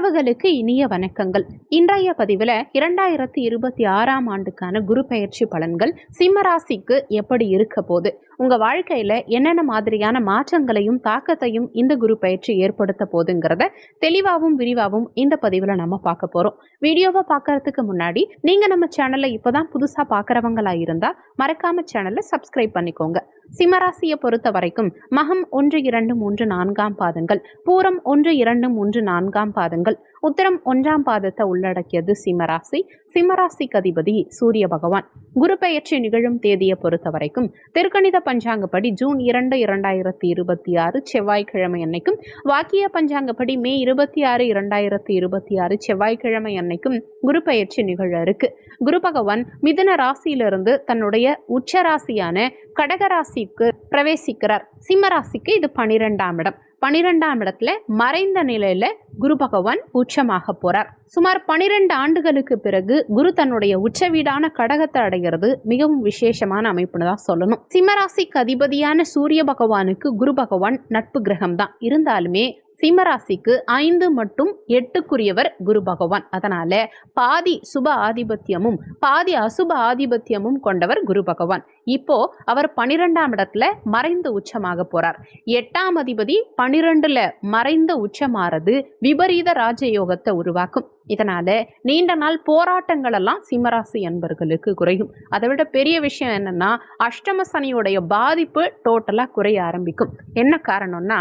உறவுகளுக்கு இனிய வணக்கங்கள். இன்றைய பதிவில் 2026ஆம் ஆண்டுக்கான குரு பெயர்ச்சி பலன்கள் சிம்ம ராசிக்கு எப்படி இருக்க போது, உங்க வாழ்க்கையில என்னென்ன மாதிரியான மாற்றங்களையும் தாக்கத்தையும் இந்த குரு பெயர்ச்சி ஏற்படுத்த போதுங்கிறத தெளிவாகவும் விரிவாகவும் இந்த பதிவில் நம்ம பார்க்க போறோம். வீடியோவை பார்க்கறதுக்கு முன்னாடி நீங்க நம்ம சேனலை இப்பதான் புதுசா பார்க்கறவங்களா இருந்தா மறக்காம சேனலை சப்ஸ்கிரைப் பண்ணிக்கோங்க. சிம்மராசியை பொறுத்த வரைக்கும் மகம் 1, 2, 3, 4ஆம் பாதங்கள், பூரம் 1, 2, 3, 4ஆம் பாதங்கள், உத்திரம் 1ஆம் பாதத்தை உள்ளடக்கியது சிம்மராசி. சிம்மராசிக்கு அதிபதி சூரிய பகவான். குரு பெயர்ச்சி நிகழும் தேதியை பொறுத்த வரைக்கும் திருக்கணித பஞ்சாங்கப்படி ஜூன் 2, 2026 செவ்வாய்க்கிழமை அன்னைக்கும், வாக்கிய பஞ்சாங்கப்படி மே 26, 2026 செவ்வாய்க்கிழமை அன்னைக்கும் குரு பெயர்ச்சி நிகழ இருக்கு. குரு பகவான் மிதுன ராசியிலிருந்து தன்னுடைய உச்ச ராசியான கடக ராசிக்கு பிரவேசிக்கிறார். சிம்ம ராசிக்கு இது 12ஆம் இடம். 12ஆம் இடத்துல மறைந்த நிலையில குரு பகவான் உச்சமாக போறார். சுமார் 12 ஆண்டுகளுக்கு பிறகு குரு தன்னுடைய உச்ச வீடான கடகத்தை அடைகிறது மிகவும் விசேஷமான அமைப்புன்னு தான் சொல்லணும். சிம்மராசிக்கு அதிபதியான சூரிய பகவானுக்கு குரு பகவான் நட்பு கிரகம் தான் இருந்தாலுமே சிம்மராசிக்கு 5 மற்றும் 8க்குரியவர் குரு பகவான். அதனால பாதி சுப ஆதிபத்தியமும் பாதி அசுப ஆதிபத்தியமும் கொண்டவர் குரு பகவான். இப்போ அவர் 12ஆம் இடத்துல மறைந்து உச்சமாக போறார். 8ஆம் அதிபதி 12ல மறைந்த உச்சமாறது விபரீத ராஜயோகத்தை உருவாக்கும். இதனால நீண்ட நாள் போராட்டங்கள் எல்லாம் சிம்மராசி அன்பர்களுக்கு குறையும். அதை விட பெரிய விஷயம் என்னன்னா, அஷ்டம சனியுடைய பாதிப்பு டோட்டலா குறைய ஆரம்பிக்கும். என்ன காரணம்னா,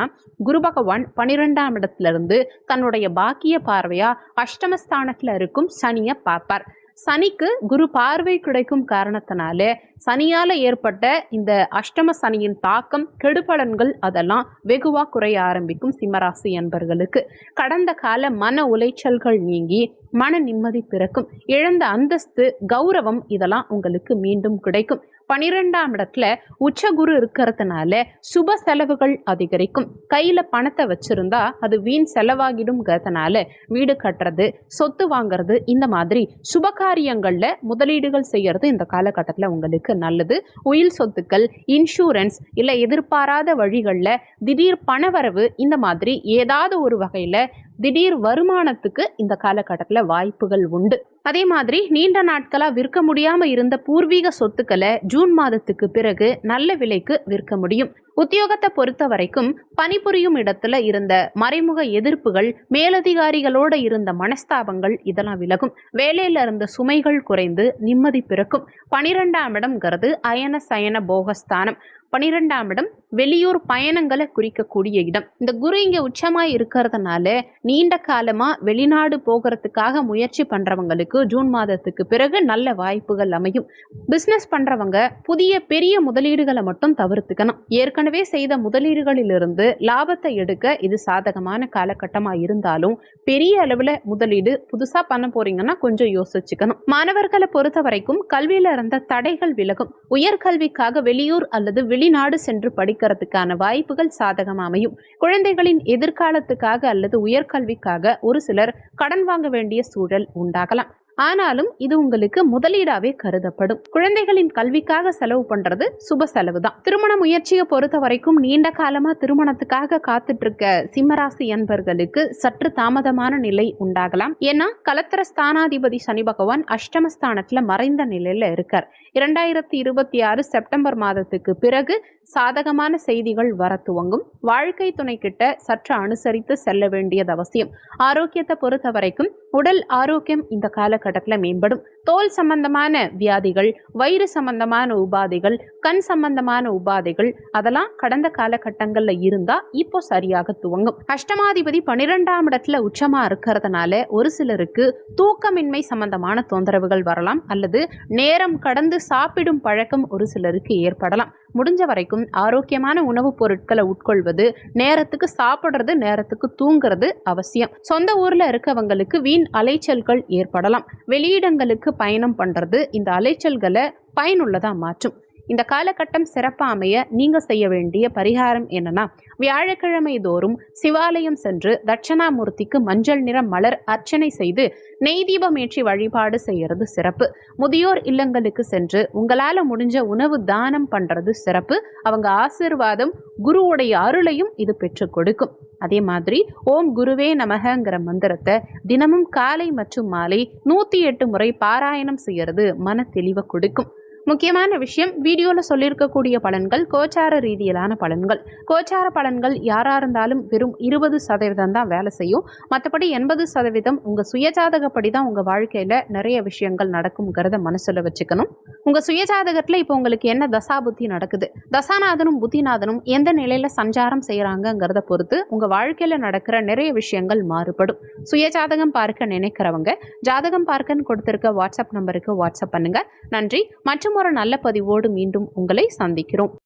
குரு பகவான் 12ஆம் இடத்துல இருந்து தன்னுடைய பாக்கிய பார்வையா அஷ்டமஸ்தானத்துல இருக்கும் சனியை பார்ப்பார். சனிக்கு குரு பார்வை கிடைக்கும் காரணத்தினால சனியால ஏற்பட்ட இந்த அஷ்டம சனியின் தாக்கம், கெடுபலன்கள் அதெல்லாம் வெகுவா குறைய ஆரம்பிக்கும் சிம்மராசி என்பர்களுக்கு. கடந்த கால மன உளைச்சல்கள் நீங்கி மன நிம்மதி பிறக்கும். இழந்த அந்தஸ்து, கௌரவம் இதெல்லாம் உங்களுக்கு மீண்டும் கிடைக்கும். 12ஆம் இடத்துல உச்ச குரு இருக்கிறதுனால சுப செலவுகள் அதிகரிக்கும். கையில பணத்தை வச்சிருந்தா அது வீண் செலவாகிடும்ங்கிறதுனால வீடு கட்டுறது, சொத்து வாங்குறது, இந்த மாதிரி சுபகாரியங்கள்ல முதலீடுகள் செய்யறது இந்த காலகட்டத்தில் உங்களுக்கு நல்லது. உயில் சொத்துக்கள், இன்சூரன்ஸ், இல்ல எதிர்பாராத வழிகள்ல திடீர் பணவரவு, இந்த மாதிரி ஏதாவது ஒரு வகையில திடீர் வருமானத்துக்கு இந்த காலகட்டத்தில் வாய்ப்புகள் உண்டு. அதே மாதிரி நீண்ட நாட்களா விற்க முடியாம இருந்த பூர்வீக சொத்துக்களை ஜூன் மாதத்துக்கு பிறகு நல்ல விலைக்கு விற்க முடியும். உத்தியோகத்தை பொறுத்த வரைக்கும் பணிபுரியும் இடத்துல இருந்த மறைமுக எதிர்ப்புகள், மேலதிகாரிகளோட இருந்த மனஸ்தாபங்கள் இதெல்லாம் விலகும். வேலையில இருந்த சுமைகள் குறைந்து நிம்மதி பிறக்கும். 12ஆம் இடம்ங்கிறது அயன சயன போகஸ்தானம். 12ஆம் இடம் வெளியூர் பயணங்களை குறிக்கக்கூடிய இடம். இந்த குரு இங்க உச்சமாய் இருக்கிறதுனால நீண்ட காலமா வெளிநாடு போகிறதுக்காக முயற்சி பண்றவங்களுக்கு ஜூன் மாதத்துக்கு பிறகு நல்ல வாய்ப்புகள் அமையும். பிசினஸ் பண்றவங்க புதிய பெரிய முதலீடுகளை மட்டும் தவிர்த்துக்கணும். ஏற்கனவே செய்த முதலீடுகளிலிருந்து லாபத்தை எடுக்க இது சாதகமான காலகட்டமா இருந்தாலும் பெரிய அளவுல முதலீடு புதுசா பண்ண போறீங்கன்னா கொஞ்சம் யோசிச்சுக்கணும். மாணவர்களை பொறுத்த வரைக்கும் கல்வியில இருந்த தடைகள் விலகும். உயர்கல்விக்காக வெளியூர் அல்லது வெளிநாடு சென்று படிக்கிறதுக்கான வாய்ப்புகள் சாதகம் அமையும். குழந்தைகளின் எதிர்காலத்துக்காக அல்லது உயர்கல்விக்காக ஒரு சிலர் கடன் வாங்க வேண்டிய சூழல் உண்டாகலாம். ஆனாலும் இது உங்களுக்கு முதலீடாவே கருதப்படும். குழந்தைகளின் கல்விக்காக செலவு பண்றது சுப செலவு தான். திருமண முயற்சியை பொறுத்த வரைக்கும் நீண்ட காலமா திருமணத்துக்காக காத்துட்டு இருக்க சிம்மராசி என்பர்களுக்கு சற்று தாமதமான நிலை உண்டாகலாம். ஏன்னா கலத்திர ஸ்தானாதிபதி சனி பகவான் அஷ்டமஸ்தானத்துல மறைந்த நிலையில இருக்கார். 2026 செப்டம்பர் மாதத்துக்கு பிறகு சாதகமான செய்திகள் வர துவங்கும். வாழ்க்கை துணை கிட்ட சற்று அனுசரித்து செல்ல வேண்டியது அவசியம். ஆரோக்கியத்தை பொறுத்த வரைக்கும் உடல் ஆரோக்கியம் இந்த காலகட்டத்தில் மேம்படும். தோல் சம்பந்தமான வியாதிகள், வயிறு சம்பந்தமான உபாதைகள், கண் சம்பந்தமான உபாதைகள் அதெல்லாம் கடந்த காலகட்டங்கள்ல இருந்தா இப்போ சரியாக துவங்கும். அஷ்டமாதிபதி 12ஆம் இடத்துல உச்சமா இருக்கிறதுனால ஒரு சிலருக்கு தூக்கமின்மை சம்பந்தமான தொந்தரவுகள் வரலாம், அல்லது நேரம் கடந்து சாப்பிடும் பழக்கம் ஒரு சிலருக்கு ஏற்படலாம். முடிஞ்ச வரைக்கும் ஆரோக்கியமான உணவுப் பொருட்களை உட்கொள்வது, நேரத்துக்கு சாப்பிடுறது, நேரத்துக்கு தூங்குறது அவசியம். சொந்த ஊர்ல இருக்கவங்களுக்கு வீண் அலைச்சல்கள் ஏற்படலாம். வெளியிடங்களுக்கு பயணம் பண்றது இந்த அலைச்சல்களை பயனுள்ளதா மாற்றும். இந்த காலகட்டம் சிறப்பா அமைய நீங்க செய்ய வேண்டிய பரிகாரம் என்னன்னா, வியாழக்கிழமை தோறும் சிவாலயம் சென்று தட்சணாமூர்த்திக்கு மஞ்சள் நிற மலர் அர்ச்சனை செய்து நெய் தீபம் ஏற்றி வழிபாடு செய்யறது சிறப்பு. முதியோர் இல்லங்களுக்கு சென்று உங்களால முடிஞ்ச உணவு தானம் பண்றது சிறப்பு. அவங்க ஆசீர்வாதம், குருவுடைய அருளையும் இது பெற்றுக் கொடுக்கும். அதே மாதிரி ஓம் குருவே நமகங்கிற மந்திரத்தை தினமும் காலை மற்றும் மாலை 108 முறை பாராயணம் செய்யறது மன தெளிவை கொடுக்கும். முக்கியமான விஷயம், வீடியோல சொல்லியிருக்கக்கூடிய பலன்கள் கோச்சார ரீதியிலான பலன்கள். கோச்சார பலன்கள் யாரா இருந்தாலும் வெறும் 20% தான் வேலை செய்யும். மற்றபடி 80% உங்க சுயஜாதகப்படி தான் உங்க வாழ்க்கையில நிறைய விஷயங்கள் நடக்கும்ங்கிறத மனசுல வச்சுக்கணும். உங்க சுயஜாதகத்துல இப்போ உங்களுக்கு என்ன தசாபுத்தி நடக்குது, தசாநாதனும் புத்திநாதனும் எந்த நிலையில சஞ்சாரம் செய்யறாங்கிறத பொறுத்து உங்க வாழ்க்கையில நடக்கிற நிறைய விஷயங்கள் மாறுபடும். சுயஜாதகம் பார்க்க நினைக்கிறவங்க ஜாதகம் பார்க்கன்னு கொடுத்திருக்க வாட்ஸ்அப் நம்பருக்கு வாட்ஸ்அப் பண்ணுங்க. நன்றி. மற்றும் ஒரு நல்ல பதிவோடு மீண்டும் உங்களை சந்திக்கிறோம்.